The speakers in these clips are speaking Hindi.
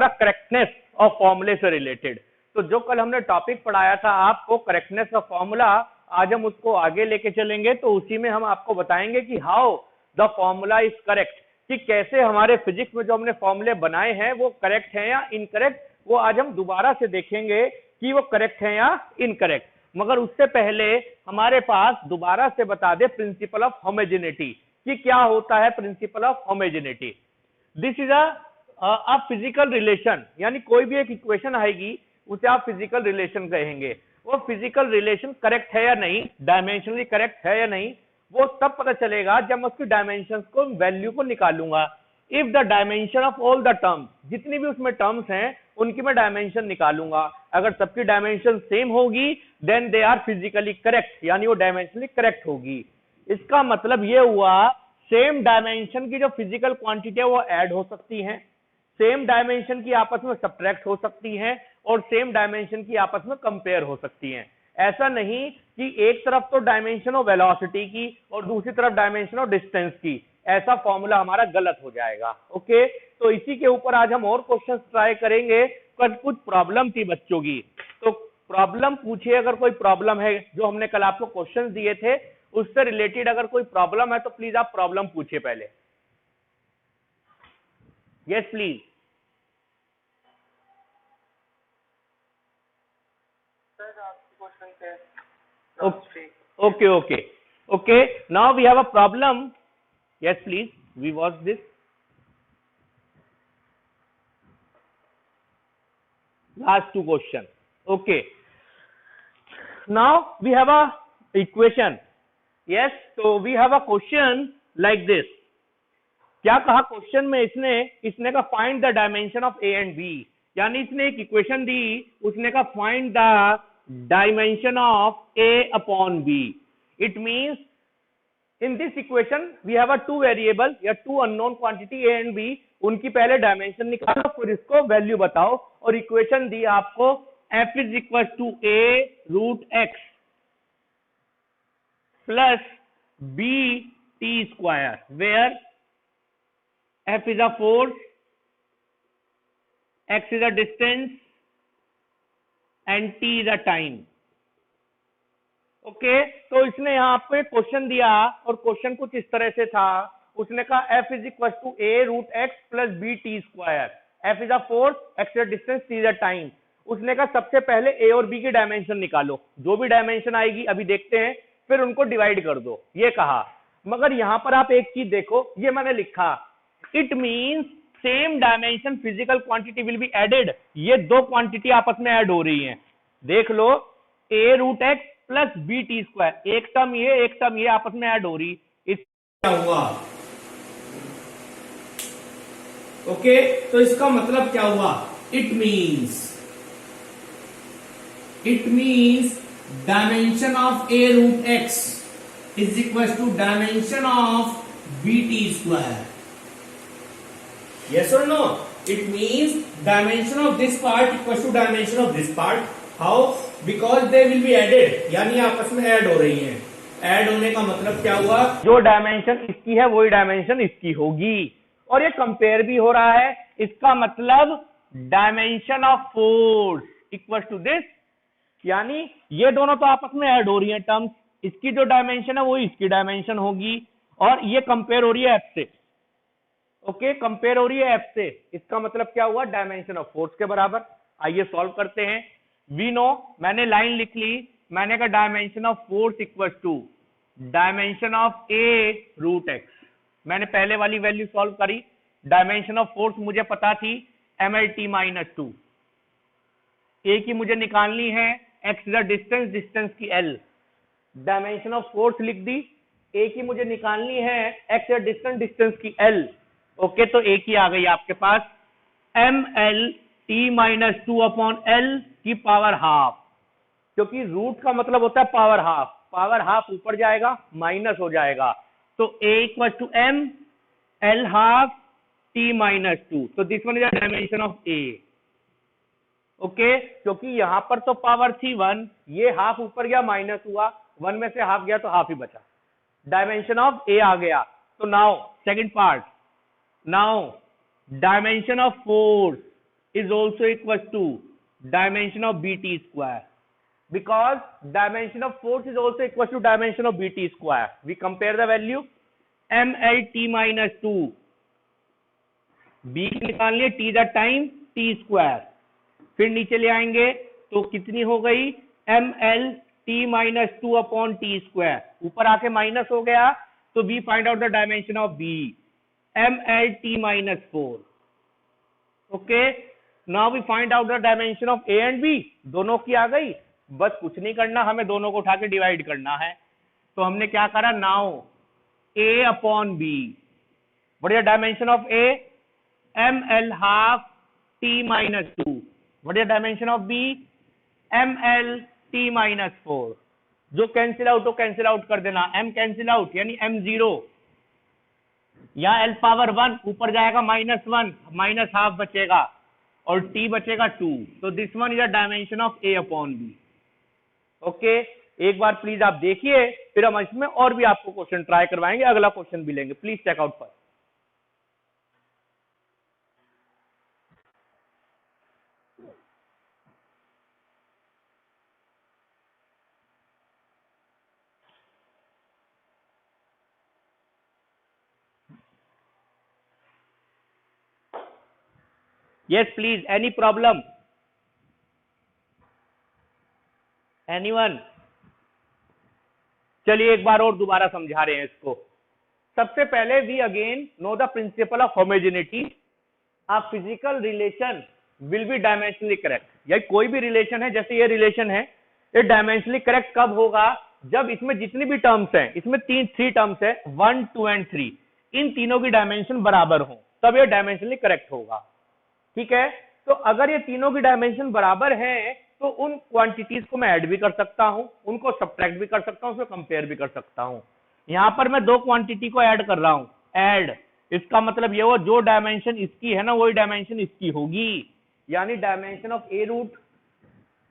हमारा करेक्टनेस ऑफ फॉर्मूले से रिलेटेड। तो जो कल हमने टॉपिक पढ़ाया था आपको करेक्टनेस ऑफ फॉर्मूला, आज हम उसको आगे लेके चलेंगे। तो उसी में हम आपको बताएंगे कि how the formula is correct, कि कैसे हमारे फिजिक्स में जो हमने फॉर्मूले बनाए हैं वो करेक्ट है या इनकरेक्ट, वो आज हम दोबारा से देखेंगे कि वो करेक्ट है या इनकरेक्ट। मगर उससे पहले हमारे पास दोबारा से बता दे प्रिंसिपल ऑफ होमोजेनिटी, कि क्या होता है principal of homogeneity. This is a physical relation, यानी कोई भी एक इक्वेशन आएगी उसे आप फिजिकल रिलेशन कहेंगे। वो फिजिकल रिलेशन करेक्ट है या नहीं, डायमेंशनली करेक्ट है या नहीं, वो तब पता चलेगा जब मैं उसकी डायमेंशन को, वैल्यू को निकालूंगा। If the dimension of all the terms, जितनी भी उसमें टर्म्स हैं उनकी मैं डायमेंशन निकालूंगा। अगर सबकी डायमेंशन सेम होगी then they are physically correct, यानी वो डायमेंशनली करेक्ट होगी। इसका मतलब ये हुआ सेम डायमेंशन की जो फिजिकल क्वांटिटी है वो ऐड हो सकती हैं, सेम डायमेंशन की आपस में सब्ट्रैक्ट हो सकती हैं, और सेम डायमेंशन की आपस में कंपेयर हो सकती हैं। ऐसा नहीं कि एक तरफ तो डायमेंशन हो वेलोसिटी की और दूसरी तरफ डायमेंशन हो डिस्टेंस की, ऐसा फॉर्मूला हमारा गलत हो जाएगा। ओके, तो इसी के ऊपर आज हम और क्वेश्चंस ट्राई करेंगे। पर कुछ प्रॉब्लम थी बच्चों की, तो प्रॉब्लम पूछिए अगर कोई प्रॉब्लम है। जो हमने कल आपको क्वेश्चंस दिए थे उससे रिलेटेड अगर कोई प्रॉब्लम है तो प्लीज आप प्रॉब्लम पूछिए पहले। Yes please. Okay. Now we have a problem. Yes, please. We watch this. Last two questions. Okay. Now we have a equation. Yes. So we have a question like this. क्या कहा क्वेश्चन में इसने का find the dimension of a and b, यानी इसने एक इक्वेशन दी, उसने का find the dimension of a upon b. It means in this equation we have a two variable या two unknown quantity a and b, उनकी पहले डायमेंशन निकालो फिर इसको वैल्यू बताओ। और इक्वेशन दी आपको f is equal to a root x plus b t square, where f is a force, x is a distance and T is a time. Okay, तो इसने यहाँ पे क्वेश्चन दिया और क्वेश्चन कुछ इस तरह से था। उसने कहा f is equal to a root x plus B T square, f is a force, x is distance, t is a time. उसने कहा सबसे पहले ए और बी की डायमेंशन निकालो, जो भी डायमेंशन आएगी अभी देखते हैं, फिर उनको डिवाइड कर दो, ये कहा। मगर यहाँ पर आप एक चीज देखो, ये मैंने लिखा it means same dimension physical quantity will be added. ये दो क्वांटिटी आपस में ऐड हो रही हैं, देख लो, A root x plus B T square, एक टर्म ये आपस में ऐड हो रही। इस क्या हुआ? ओके, तो इसका मतलब क्या हुआ? It means dimension of a root x is equal to dimension of b T square. Yes or no? It means dimension of this part equals to dimension of this part. How? Because they will be added. यानी आपस में ऐड हो रही हैं। ऐड होने का मतलब क्या हुआ? जो डायमेंशन इसकी है वही डायमेंशन इसकी होगी, और ये कंपेयर भी हो रहा है। इसका मतलब dimension of force equal to this, यानी ये दोनों तो आपस में ऐड हो रही हैं टर्म्स, इसकी जो डायमेंशन है वो इसकी डायमेंशन होगी, और ये कंपेयर हो रही है एफ से। ओके, कंपेयर हो रही है एफ से, इसका मतलब क्या हुआ? डायमेंशन ऑफ फोर्स के बराबर। आइए सॉल्व करते हैं। वी नो, मैंने लाइन लिख ली, मैंने कहा dimension of force equal to dimension of a root x. मैंने पहले वाली वैल्यू सॉल्व करी, डायमेंशन ऑफ फोर्स मुझे पता थी mlt माइनस 2, ए की मुझे निकालनी है, एक्स द डिस्टेंस, डिस्टेंस की एल, डायमेंशन ऑफ फोर्स लिख दी, ए की मुझे निकालनी है एक्स द डिस्टेंस, डिस्टेंस की एल। ओके, तो एक ही आ गई आपके पास M L T minus 2 upon L की पावर हाफ, क्योंकि रूट का मतलब होता है पावर हाफ ऊपर जाएगा माइनस हो जाएगा, तो ए equal to M L half T minus 2, तो this one is the dimension of A. Okay, क्योंकि यहां पर तो पावर थी 1, ये हाफ ऊपर गया माइनस हुआ, 1 में से हाफ गया तो हाफ ही बचा, डायमेंशन ऑफ ए आ गया। तो now second part, now dimension of force is also equal to dimension of bt square, because dimension of force is also equal to dimension of bt square. We compare the value, mlt minus 2, b निकालनी है, t the time t square, फिर नीचे ले आएंगे तो कितनी हो गई, ml t minus 2 upon t square, ऊपर आके माइनस हो गया, तो we find out the dimension of b, ml t minus 4. Okay, now we find out the dimension of a and b. दोनों की आ गई, बस कुछ नहीं करना, हमें दोनों को उठा के डिवाइड करना है. तो हमने क्या करा, now a upon b, what is the dimension of a, ml half t minus 2, what is the dimension of b, ml t minus 4. जो कैंसिल आउट हो कैंसिल आउट कर देना, m कैंसिल आउट यानी m0, यहाँ l पावर 1 ऊपर जाएगा -1, माइनस हाफ बचेगा और t बचेगा 2. तो this one is the dimension of a upon b. Okay, एक बार प्लीज आप देखिए, फिर हम इसमें और भी आपको क्वेश्चन ट्राई करवाएंगे, अगला क्वेश्चन भी लेंगे. Please check out first. Yes, please. Any problem? Anyone? चलिए एक बार और दोबारा समझा रहे हैं इसको. सबसे पहले we again know the principle of homogeneity. A physical relation will be dimensionally correct. या कोई भी रिलेशन है, जैसे ये रिलेशन है, ये डायमेंशनली करेक्ट कब होगा, जब इसमें जितनी भी टर्म्स हैं, इसमें थ्री टर्म्स है, 1, 2 एंड 3, इन तीनों की डायमेंशन बराबर हो, तब ये डायमेंशनली करेक्ट होगा. ठीक है, तो अगर ये तीनों की डायमेंशन बराबर है, तो उन क्वांटिटीज को मैं ऐड भी कर सकता हूं, उनको सब्ट्रैक्ट भी कर सकता हूं, उसको कंपेयर भी कर सकता हूं. यहां पर मैं दो क्वांटिटी को ऐड कर रहा हूं, ऐड, इसका मतलब ये हो, जो डायमेंशन इसकी है ना, वही डायमेंशन इसकी होगी, यानी dimension of a root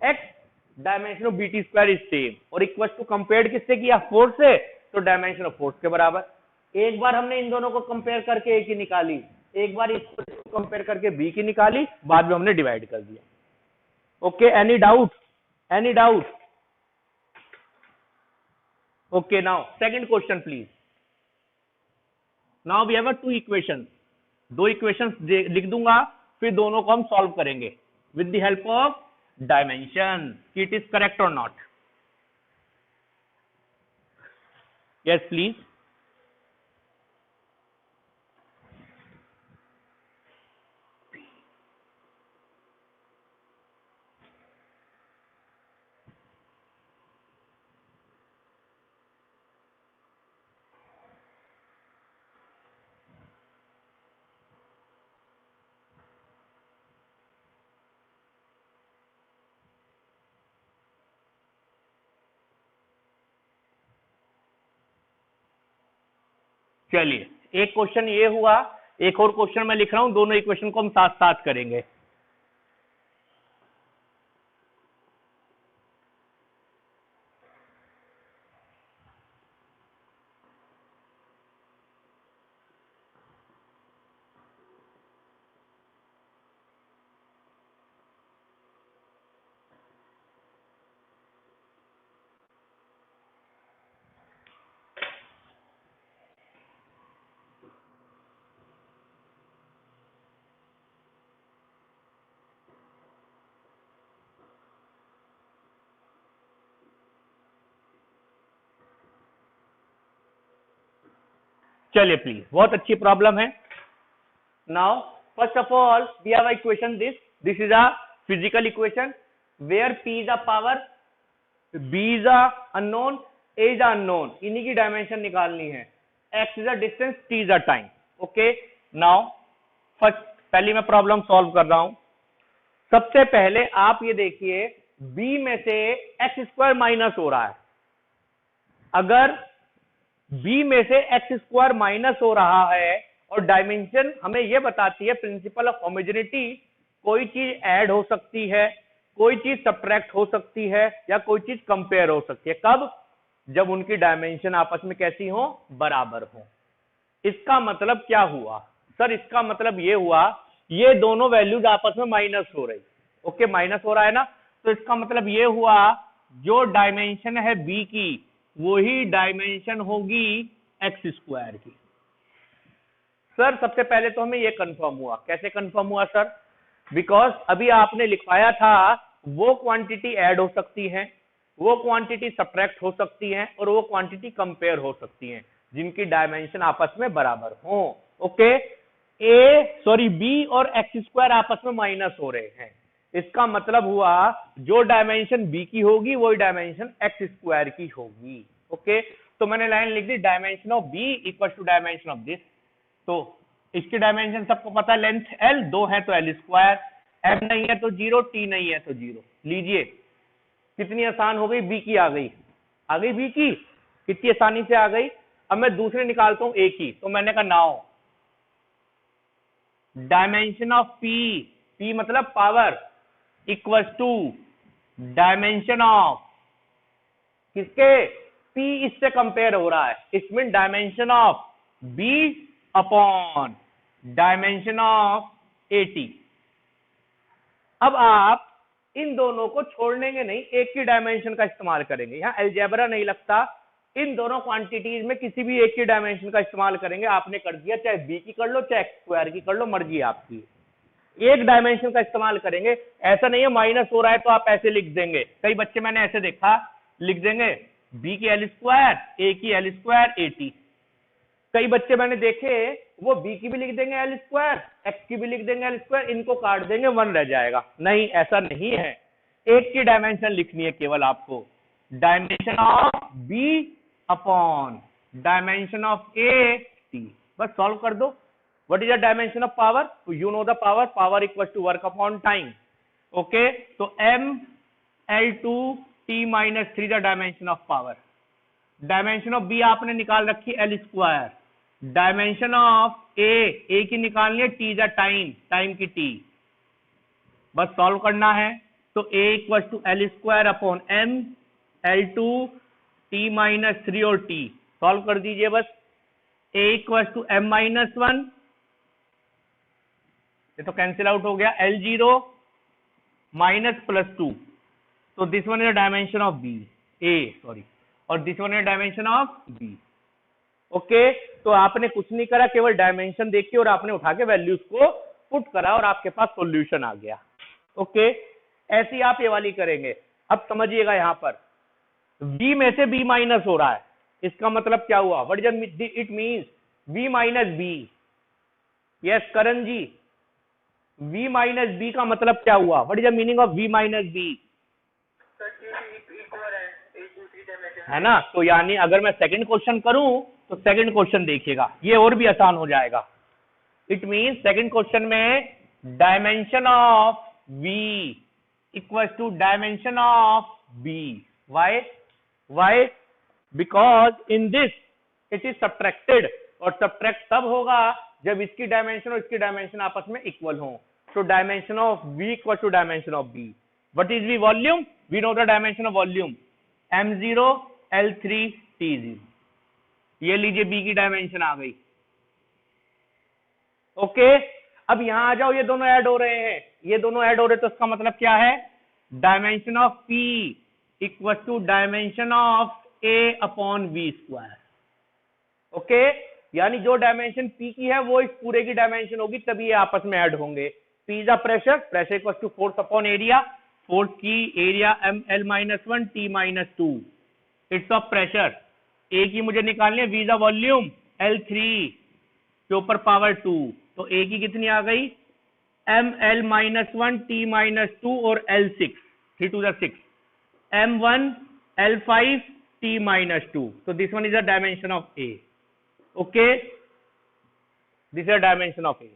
x, dimension of b t square is same, और इक्वल टू कंपेयर किससे किया, फोर्स से, तो डायमेंशन ऑफ फोर्स के बराबर. एक बार हमने इन दोनों को कंपेयर करके ए की निकाली, एक बार इसको कंपेयर करके बी की निकाली, बाद में हमने डिवाइड कर दिया. Okay, any doubt, any doubt? Okay, now second question please. Now we have two equation, दो इक्वेशन लिख दूंगा, फिर दोनों को हम सॉल्व करेंगे with the help of dimension, it is correct और नॉट. Yes please. चलिए, एक क्वेश्चन ये हुआ, एक और क्वेश्चन मैं लिख रहा हूं, दोनों इक्वेशन को हम साथ साथ करेंगे. चलिए प्लीज, बहुत अच्छी प्रॉब्लम है. Now first of all we have equation this is a physical equation where p is a power, b is a unknown, a is a unknown, इन्हीं की डायमेंशन निकालनी है. x is a distance, t is a time. Okay, now first पहली मैं प्रॉब्लम सॉल्व कर रहा हूं. सबसे पहले आप ये देखिए, b में से एक्स स्क्वायर माइनस हो रहा है. अगर b में से एक्स स्क्वायर माइनस हो रहा है और डायमेंशन हमें यह बताती है प्रिंसिपल ऑफ होमोजेनिटी, कोई चीज ऐड हो सकती है, कोई चीज सब्ट्रैक्ट हो सकती है, या कोई चीज कंपेयर हो सकती है. कब? जब उनकी डायमेंशन आपस में कैसी हो, बराबर हो. इसका मतलब क्या हुआ सर? इसका मतलब यह हुआ ये दोनों वैल्यूज आपस में माइनस हो रही, ओके माइनस हो रहा है ना, तो इसका मतलब ये हुआ जो डायमेंशन है बी की वही डायमेंशन होगी एक्स स्क्वायर की। सर सबसे पहले तो हमें ये कंफर्म हुआ, कैसे कंफर्म हुआ सर? बिकॉज अभी आपने लिखवाया था वो क्वांटिटी ऐड हो सकती है, वो क्वांटिटी सब्ट्रैक्ट हो सकती है और वो क्वांटिटी कंपेयर हो सकती है जिनकी डायमेंशन आपस में बराबर हो। ओके, बी और एक्स स्क्वायर आपस में माइनस हो रहे हैं, इसका मतलब हुआ जो डायमेंशन बी की होगी वही डायमेंशन एक्स स्क्वायर की होगी। ओके, तो मैंने लाइन लिख दी dimension of B equal to dimension of this. तो इसकी डायमेंशन सबको पता है, लेंथ एल, 2 है तो एल स्क्वायर, एम नहीं है तो 0, टी नहीं है तो 0। लीजिए कितनी आसान हो गई, बी की आ गई बी की कितनी आसानी से आ गई। अब मैं दूसरे निकालता हूं ए की, तो मैंने कहा नाउ डायमेंशन ऑफ पी मतलब power equal to dimension of किसके, पी इससे कंपेयर हो रहा है, इसमें dimension of b upon dimension of a t. अब आप इन दोनों को छोड़ देंगे नहीं, एक की डायमेंशन का इस्तेमाल करेंगे, यहां अलजेब्रा नहीं लगता, इन दोनों क्वांटिटीज में किसी भी एक की डायमेंशन का इस्तेमाल करेंगे। आपने कर दिया, चाहे बी की कर लो चाहे एक्स स्क्वायर की कर लो, मर्जी आपकी, एक डायमेंशन का इस्तेमाल करेंगे। ऐसा नहीं है माइनस हो रहा है तो आप ऐसे लिख देंगे, कई बच्चे मैंने ऐसे देखा लिख देंगे बी की एल स्क्वायर, ए की एल स्क्वायर, एटी। कई बच्चे मैंने देखे वो बी की भी लिख देंगे एल स्क्वायर, एक्स की भी लिख देंगे एल स्क्वायर, इनको काट देंगे 1 रह जाएगा। नहीं, ऐसा नहीं है, एक की डायमेंशन लिखनी है केवल आपको, dimension of b upon dimension of a t, बस सॉल्व कर दो। What is the dimension of power? You know the power equal to work upon time. Okay, तो m L2 t minus 3 the dimension of power. Dimension of b आपने निकाल रखी l square, dimension of a की निकालनी है टी द टाइम की टी, बस सॉल्व करना है। तो ए equal to L square upon m L2 t minus 3 और टी, सॉल्व कर दीजिए बस। A equal to m minus 1, ये तो कैंसिल आउट हो गया, L0 माइनस प्लस 2, तो this one is the dimension of B और this one is dimension of B. Okay, तो आपने कुछ नहीं करा, केवल डायमेंशन देख के और आपने उठा के वैल्यूज को पुट करा और आपके पास सॉल्यूशन आ गया। ओके, ऐसी आप ये वाली करेंगे। अब समझिएगा यहां पर b में से b माइनस हो रहा है, इसका मतलब क्या हुआ? What is it means? b minus b। Yes Karan ji, v minus b का मतलब क्या हुआ? What is the meaning of v minus b? है ना, तो यानी अगर मैं सेकंड क्वेश्चन करूं तो सेकंड क्वेश्चन देखिएगा, ये और भी आसान हो जाएगा। इट मींस सेकंड क्वेश्चन में dimension of v equal to dimension of b। why? because in this it is subtracted, और सब्ट्रैक्ट तब होगा जब इसकी डायमेंशन और इसकी डायमेंशन आपस में इक्वल हो। तो dimension of v equal to dimension of b। What is v? Volume. We know the dimension of volume, m0 L3 T0। ये लीजिए b की डायमेंशन आ गई। ओके, अब यहां आ जाओ, ये दोनों ऐड हो रहे हैं, ये दोनों ऐड हो रहे, तो इसका मतलब क्या है? Dimension of p equal to dimension of a upon v square. Okay, यानी जो डायमेंशन p की है वो इस पूरे की डायमेंशन होगी, तभी ये आपस में ऐड होंगे। p is the pressure equal to force upon area, force की area ml-1 t-2, it's of pressure. a की मुझे निकालनी है, v is the volume, L3 के ऊपर पावर 2, तो a की कितनी आ गई? ml-1 t-2 और L6, 3 to the 6, m1 L5 t-2, so this one is the dimension of A. Okay, this is the dimension of A.